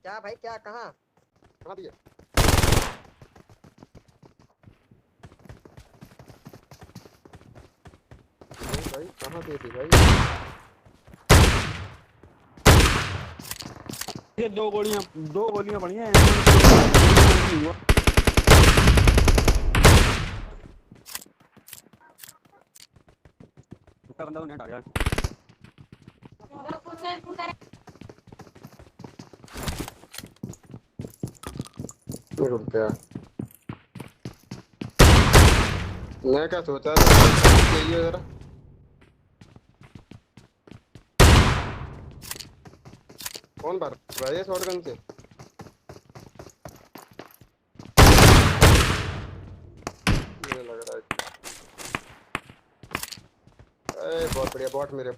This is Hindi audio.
क्या भाई क्या कहाँ कहाँ दिया? नहीं भाई कहाँ दे दी भाई? ये दो गोलियां पड़ी हैं। बंदा तो नेट आ गया। रुक गया। मैं क्या सोचा यही है जरा। कौन बार भाई शॉटगन से? मुझे लग रहा है बहुत बढ़िया बॉट मेरे